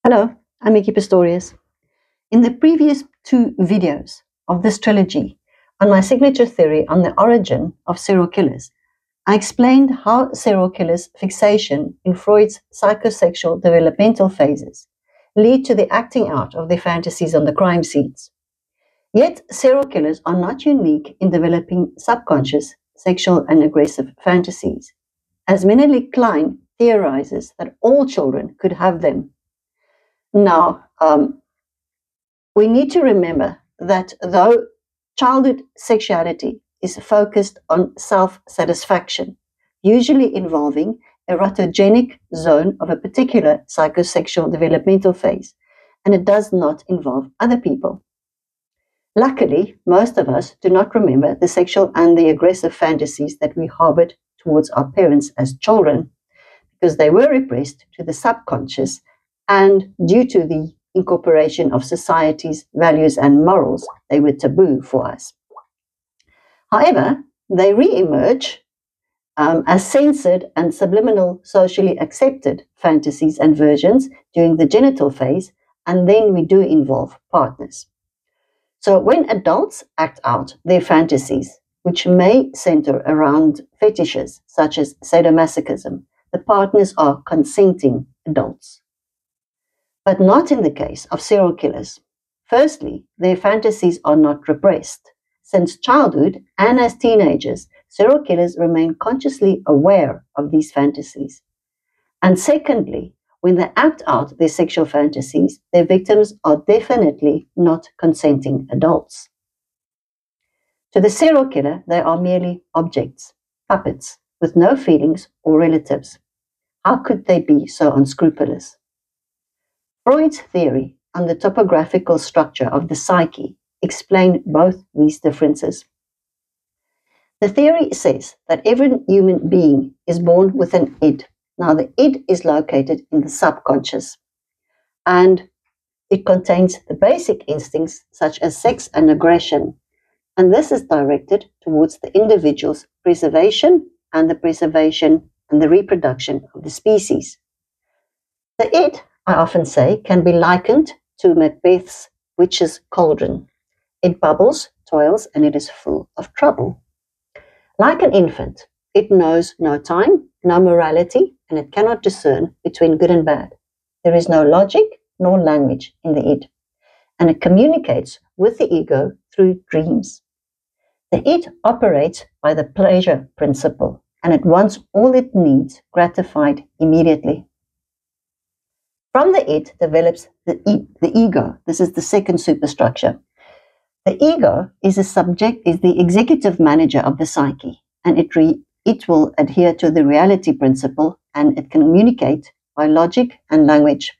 Hello, I'm Micki Pistorius. In the previous two videos of this trilogy on my signature theory on the origin of serial killers, I explained how serial killers' fixation in Freud's psychosexual developmental phases lead to the acting out of their fantasies on the crime scenes. Yet, serial killers are not unique in developing subconscious sexual and aggressive fantasies, as Menelik Klein theorizes that all children could have them. Now, we need to remember that though childhood sexuality is focused on self-satisfaction, usually involving a erotogenic zone of a particular psychosexual developmental phase, and it does not involve other people. Luckily, most of us do not remember the sexual and the aggressive fantasies that we harbored towards our parents as children, because they were repressed to the subconscious, and due to the incorporation of society's values and morals, they were taboo for us. However, they re-emerge as censored and subliminal socially accepted fantasies and versions during the genital phase, and then we do involve partners. So when adults act out their fantasies, which may center around fetishes such as sadomasochism, the partners are consenting adults. But not in the case of serial killers. Firstly, their fantasies are not repressed. Since childhood and as teenagers, serial killers remain consciously aware of these fantasies. And secondly, when they act out their sexual fantasies, their victims are definitely not consenting adults. To the serial killer, they are merely objects, puppets, with no feelings or relatives. How could they be so unscrupulous? Freud's theory on the topographical structure of the psyche explained both these differences. The theory says that every human being is born with an id. Now, the id is located in the subconscious, and it contains the basic instincts such as sex and aggression, and this is directed towards the individual's preservation and the reproduction of the species. The id, I often say, can be likened to Macbeth's witch's cauldron. It bubbles, toils, and it is full of trouble. Like an infant, it knows no time, no morality, and it cannot discern between good and bad. There is no logic nor language in the id, and it communicates with the ego through dreams. The id operates by the pleasure principle, and it wants all it needs gratified immediately. From the id develops the ego. This is the second superstructure. The ego is the executive manager of the psyche, and it will adhere to the reality principle, and it can communicate by logic and language.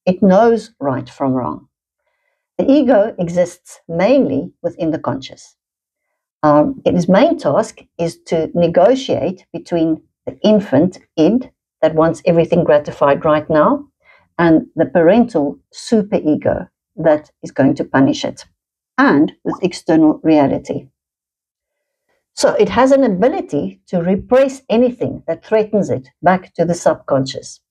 It knows right from wrong. The ego exists mainly within the conscious. Its main task is to negotiate between the infant id that wants everything gratified right now, and the parental superego that is going to punish it, and with external reality. So it has an ability to repress anything that threatens it back to the subconscious.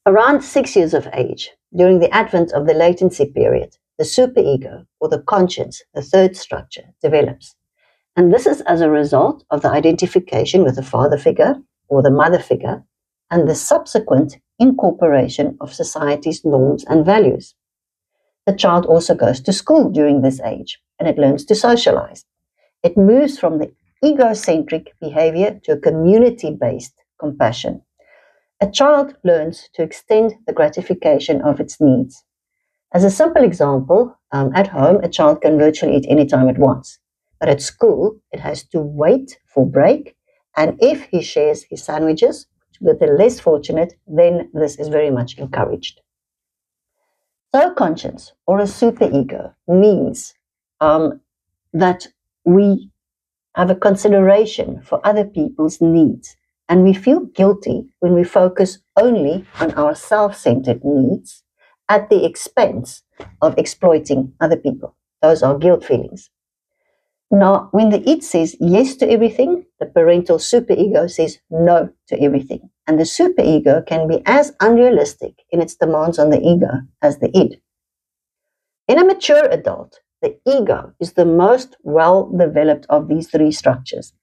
Around 6 years of age, during the advent of the latency period, the superego, or the conscience, the third structure, develops. And this is as a result of the identification with the father figure or the mother figure, and the subsequent incorporation of society's norms and values. The child also goes to school during this age, and it learns to socialize. It moves from the egocentric behavior to a community-based compassion. A child learns to extend the gratification of its needs. As a simple example, at home, a child can virtually eat any time it wants. But at school, it has to wait for break, and if he shares his sandwiches with the less fortunate, then this is very much encouraged. So conscience, or a superego, means that we have a consideration for other people's needs, and we feel guilty when we focus only on our self-centered needs at the expense of exploiting other people. Those are guilt feelings. Now, when the id says yes to everything, the parental superego says no to everything. And the superego can be as unrealistic in its demands on the ego as the id. In a mature adult, the ego is the most well-developed of these three structures.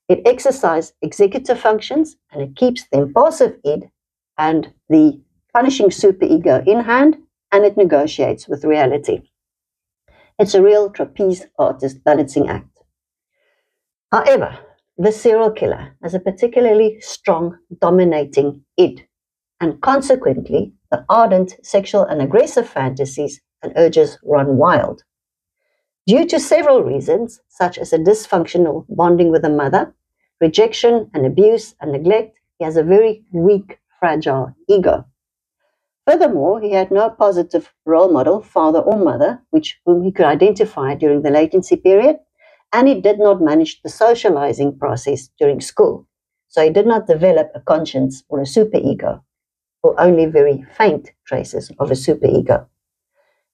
It exercises executive functions, and it keeps the impulsive id and the punishing superego in hand, and it negotiates with reality. It's a real trapeze artist balancing act. However, the serial killer has a particularly strong, dominating id, and consequently, the ardent sexual and aggressive fantasies and urges run wild. Due to several reasons, such as a dysfunctional bonding with a mother, rejection and abuse and neglect, he has a very weak, fragile ego. Furthermore, he had no positive role model, father or mother, whom he could identify during the latency period, and he did not manage the socializing process during school. So he did not develop a conscience or a superego, or only very faint traces of a superego.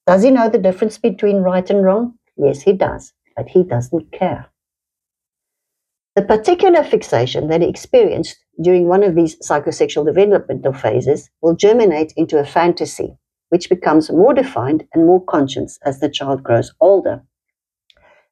Does he know the difference between right and wrong? Yes, he does, but he doesn't care. The particular fixation that he experienced during one of these psychosexual developmental phases will germinate into a fantasy, which becomes more defined and more conscious as the child grows older.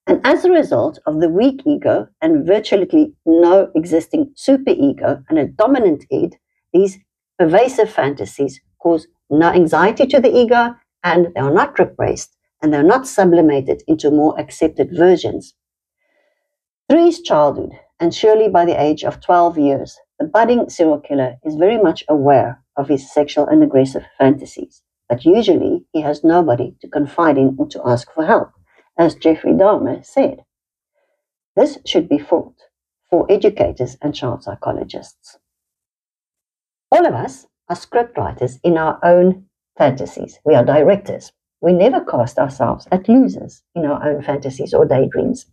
And as a result of the weak ego and virtually no existing superego and a dominant id, these pervasive fantasies cause no anxiety to the ego, and they are not repressed, and they're not sublimated into more accepted versions. Through his childhood, and surely by the age of 12 years, the budding serial killer is very much aware of his sexual and aggressive fantasies, but usually he has nobody to confide in or to ask for help, as Jeffrey Dahmer said. This should be fought for educators and child psychologists. All of us are scriptwriters in our own fantasies. We are directors. We never cast ourselves as losers in our own fantasies or daydreams.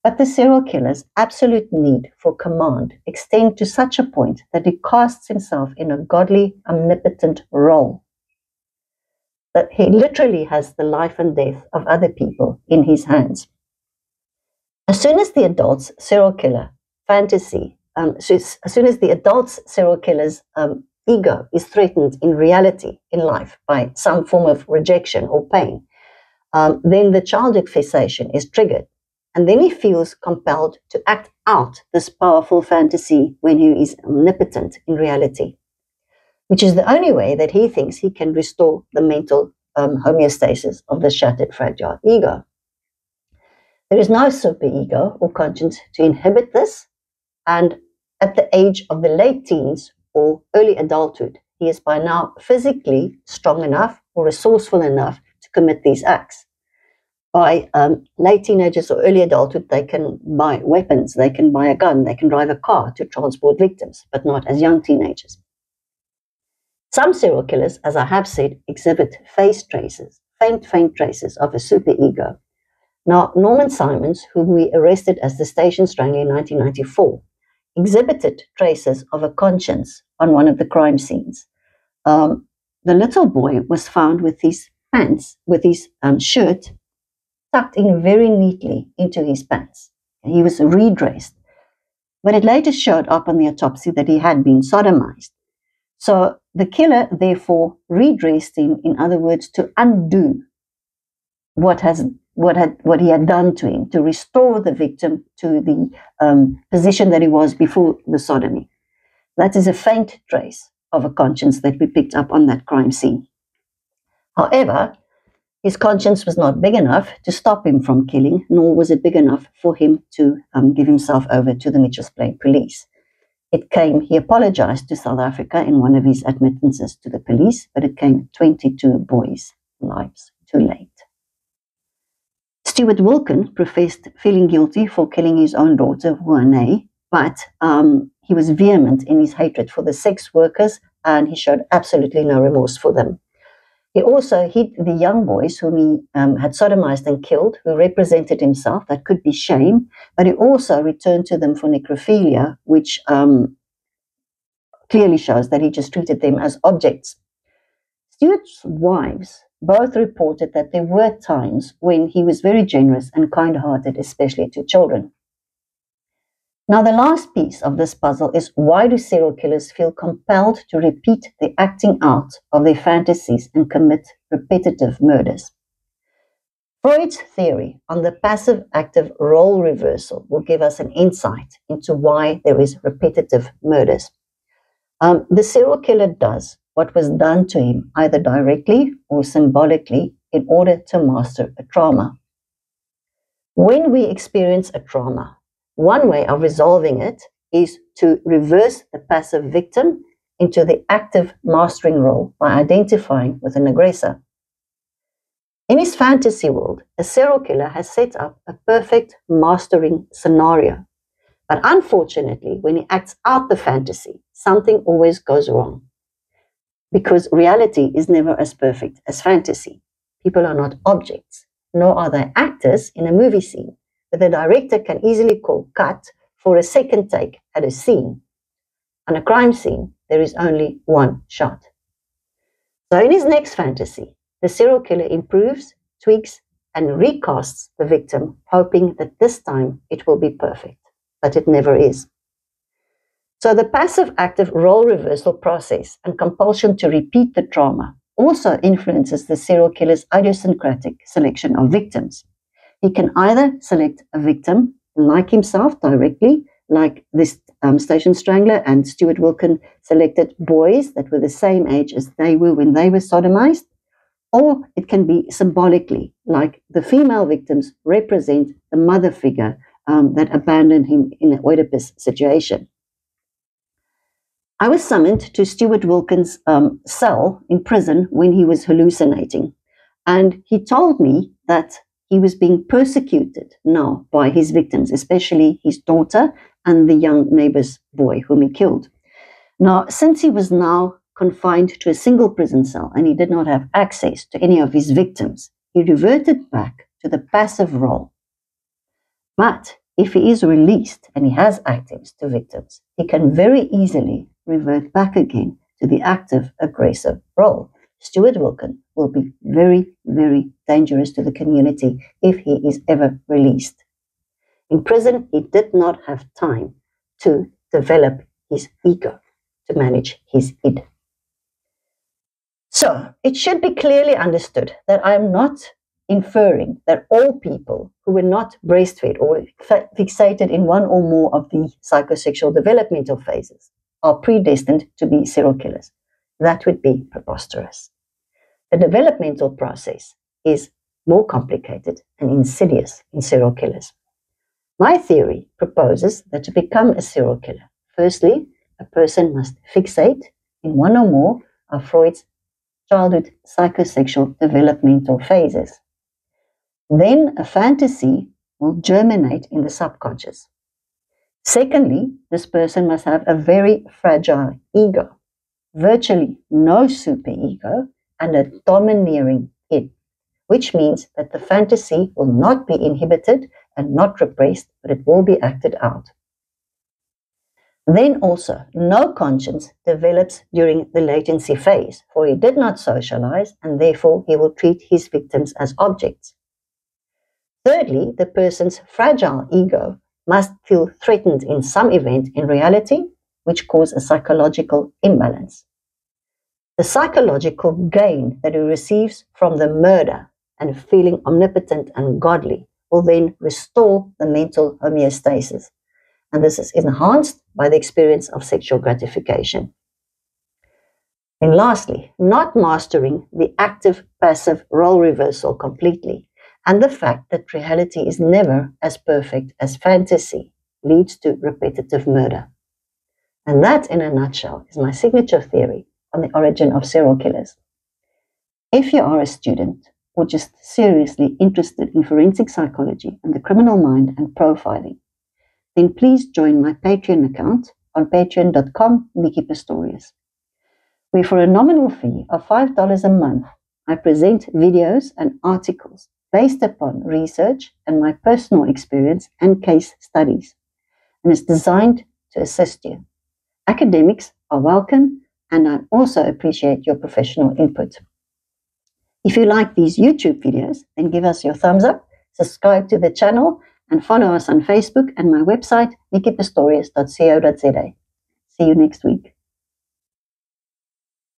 But the serial killer's absolute need for command extends to such a point that he casts himself in a godly, omnipotent role. That he literally has the life and death of other people in his hands. As soon as the adult's serial killer fantasy, as soon as the adult's serial killer's ego is threatened in reality, in life, by some form of rejection or pain, then the childic fixation is triggered. And then he feels compelled to act out this powerful fantasy when he is omnipotent in reality, which is the only way that he thinks he can restore the mental homeostasis of the shattered, fragile ego. There is no superego or conscience to inhibit this, and at the age of the late teens or early adulthood, he is by now physically strong enough or resourceful enough to commit these acts. By late teenagers or early adulthood, they can buy weapons, they can buy a gun, they can drive a car to transport victims, but not as young teenagers. Some serial killers, as I have said, exhibit face traces, faint traces of a superego. Now, Norman Simons, whom we arrested as the station strangler in 1994, exhibited traces of a conscience on one of the crime scenes. The little boy was found with his pants, with his shirt tucked in very neatly into his pants. He was redressed, but it later showed up on the autopsy that he had been sodomized. So the killer therefore redressed him, in other words, to undo what he had done to him, to restore the victim to the position that he was before the sodomy. That is a faint trace of a conscience that we picked up on that crime scene. However, his conscience was not big enough to stop him from killing, nor was it big enough for him to give himself over to the Mitchells Plain police. He apologized to South Africa in one of his admittances to the police, but it came 22 boys' lives too late. Stuart Wilkin professed feeling guilty for killing his own daughter, Huane, but he was vehement in his hatred for the sex workers, and he showed absolutely no remorse for them. He also hid the young boys whom he had sodomized and killed, who represented himself. That could be shame, but he also returned to them for necrophilia, which clearly shows that he just treated them as objects. Stuart's wives both reported that there were times when he was very generous and kind-hearted, especially to children. Now, the last piece of this puzzle is, why do serial killers feel compelled to repeat the acting out of their fantasies and commit repetitive murders? Freud's theory on the passive-active role reversal will give us an insight into why there is repetitive murders. The serial killer does what was done to him, either directly or symbolically, in order to master a trauma. When we experience a trauma, one way of resolving it is to reverse the passive victim into the active mastering role by identifying with an aggressor. In his fantasy world, a serial killer has set up a perfect mastering scenario. But unfortunately, when he acts out the fantasy, something always goes wrong. Because reality is never as perfect as fantasy. People are not objects, nor are they actors in a movie scene, where the director can easily call cut for a second take at a scene. On a crime scene, there is only one shot. So in his next fantasy, the serial killer improves, tweaks, and recasts the victim, hoping that this time it will be perfect. But it never is. So the passive-active role reversal process and compulsion to repeat the trauma also influences the serial killer's idiosyncratic selection of victims. He can either select a victim like himself directly, like this Station Strangler and Stuart Wilkin selected boys that were the same age as they were when they were sodomized, or it can be symbolically, like the female victims represent the mother figure that abandoned him in an Oedipus situation. I was summoned to Stuart Wilkin's cell in prison when he was hallucinating, and he told me that he was being persecuted now by his victims, especially his daughter and the young neighbor's boy whom he killed. Now, since he was now confined to a single prison cell and he did not have access to any of his victims, he reverted back to the passive role. But if he is released and he has access to victims, he can very easily revert back again to the active aggressive role. Stuart Wilkin will be very, very dangerous to the community if he is ever released. In prison, he did not have time to develop his ego, to manage his id. So, it should be clearly understood that I am not inferring that all people who were not breastfed or fixated in one or more of the psychosexual developmental phases are predestined to be serial killers. That would be preposterous. The developmental process is more complicated and insidious in serial killers. My theory proposes that to become a serial killer, firstly, a person must fixate in one or more of Freud's childhood psychosexual developmental phases. Then a fantasy will germinate in the subconscious. Secondly, this person must have a very fragile ego, virtually no superego, and a domineering id, which means that the fantasy will not be inhibited and not repressed, but it will be acted out. Then also, no conscience develops during the latency phase, for he did not socialize, and therefore he will treat his victims as objects. Thirdly, the person's fragile ego must feel threatened in some event in reality, which causes a psychological imbalance. The psychological gain that he receives from the murder and feeling omnipotent and godly will then restore the mental homeostasis. And this is enhanced by the experience of sexual gratification. And lastly, not mastering the active-passive role reversal completely and the fact that reality is never as perfect as fantasy leads to repetitive murder. And that, in a nutshell, is my signature theory on the origin of serial killers. If you are a student or just seriously interested in forensic psychology and the criminal mind and profiling, then please join my Patreon account on patreon.com/Micki Pistorius, where for a nominal fee of $5 a month, I present videos and articles based upon research and my personal experience and case studies, and it's designed to assist you. Academics are welcome, and I also appreciate your professional input. If you like these YouTube videos, then give us your thumbs up, subscribe to the channel, and follow us on Facebook and my website, mickipistorius.co.za. See you next week.